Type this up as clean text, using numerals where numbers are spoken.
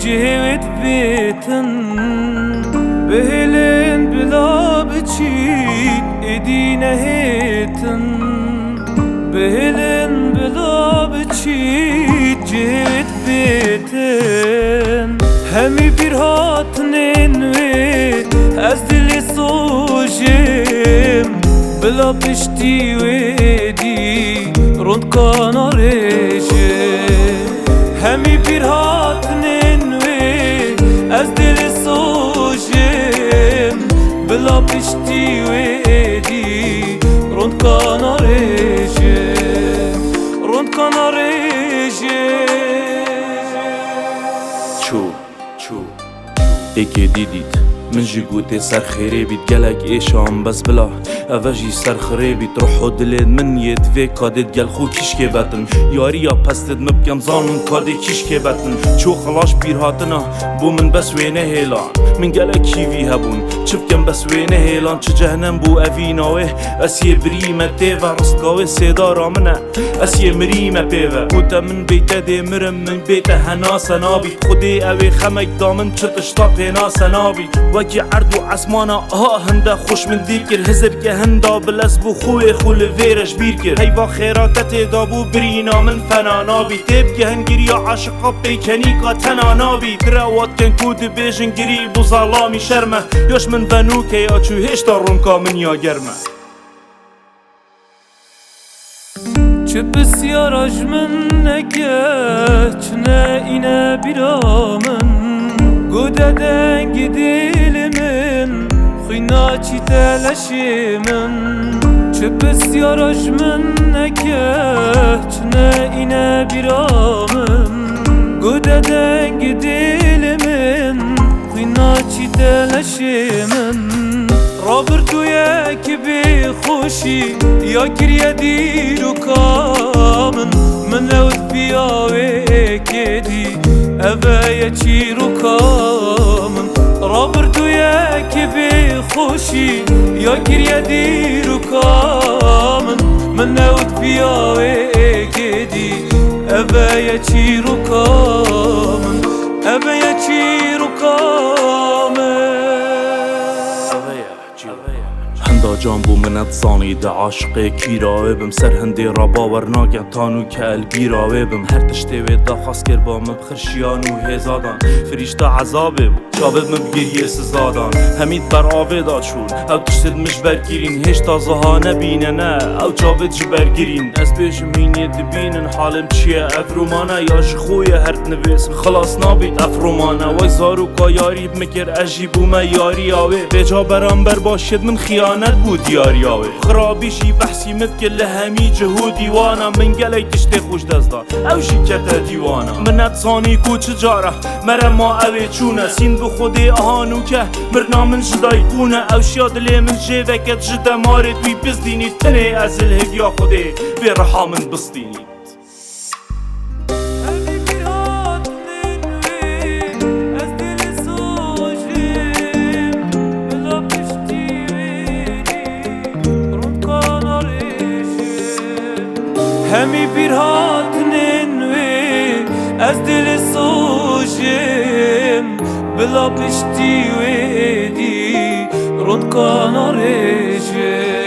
جهوت بيتن بهلن بلا بچيت ادينا هيتن بهلن بلا بچيت جهوت بيتن همي bir hatinin ve az dili sojim بلا پشتی و دی روند کانارجه همی bir hatinin ve az dili sojim بلا پشتی و دی روند کانارجه روند کانارجه چو ایکی دیدید من جی گوته سر خیره بید گلک ایشام بس بلا اوجی سر خیره بید روح و دلید من ید وی کادید گل خو کش که بتن یاری یا پستید مبکم زانون کادی کش که بتن چو خلاش بیر هاتنا بو من بس وینه هیلان من گلک کیوی هبون چبکم بس وینه هیلان چه جهنم بو اویناوه اسیه بریمه تیوه رستگاوه سیدا رامنه اسیه مریمه پیوه گوته من بیته دی مرم من بیته هنا سنابید خودی اوی خمک دامن چتشتا پینا سنابید وکی عرض و عسمانا ها هنده خوش من دیر کر هزر که هنده بلس بو خوی خول ویرش بیر کر هیوا خیراتت دابو برینا من فنانا بی تیب که هنگیری عاشقا پیکنی که تنانا بی دروات کن کود بیشن گیری بو ظلامی شرمه یاش من ونو که یا چو هشتا رونکا من یا گرمه چه بسیار اجمن نگه چنه اینه بیرامن گوده دنگی دل من خینا چی تلشی من چه بسیار اجمن نگه چنه اینه بیرامن گوده دنگی دل من خینا چی تلشی من رابرتو یکی بی خوشی یا کریه دیرو کامن من لود بیاوه کدی اوه چی رو کامن رابرتو یکی بی خوشی یا کریه دیرو کامن من لود بیاوه کدی اوه چی رو کامن اوه چی رو کامن هندا جان بو منت زانی ده عاشق کیراوه بم سر هندی را باور ناگن تانو که الگیراوه بم هر تشتی و دا خواست کر با مبخرشیان و هزادان فریشتا عذابه بو شابد مبگیری سزادان همید بر آوه دا چون او تشتید مش برگیرین هشتا زها نبینه نه او جاوه جی برگیرین از بیش مینی دبینن حالم چیه افرومانه یاش خویه هرد نویسم خلاص نابید افرومانه وای زارو که یاری بمکر عجیبو ما یاری آوه بجا برانبر باشید من خیانت بود یاری آوه خرابیشی بحثی مبکر لهمی جهو دیوانا من گلی تشتی خوش دزدان او شکت دیوانا منت زانی کو چجاره مرم ما اوه چونه سین بو خودی آهانو که مرنا من جدای کونه او شیاد لی من جیوکت جده مارد وی بزدینید تنه از الهدیا خودی بی رحا من بستینید همی bir hatinin ve az dili sojim بلا پشتی و دی روند کانارجه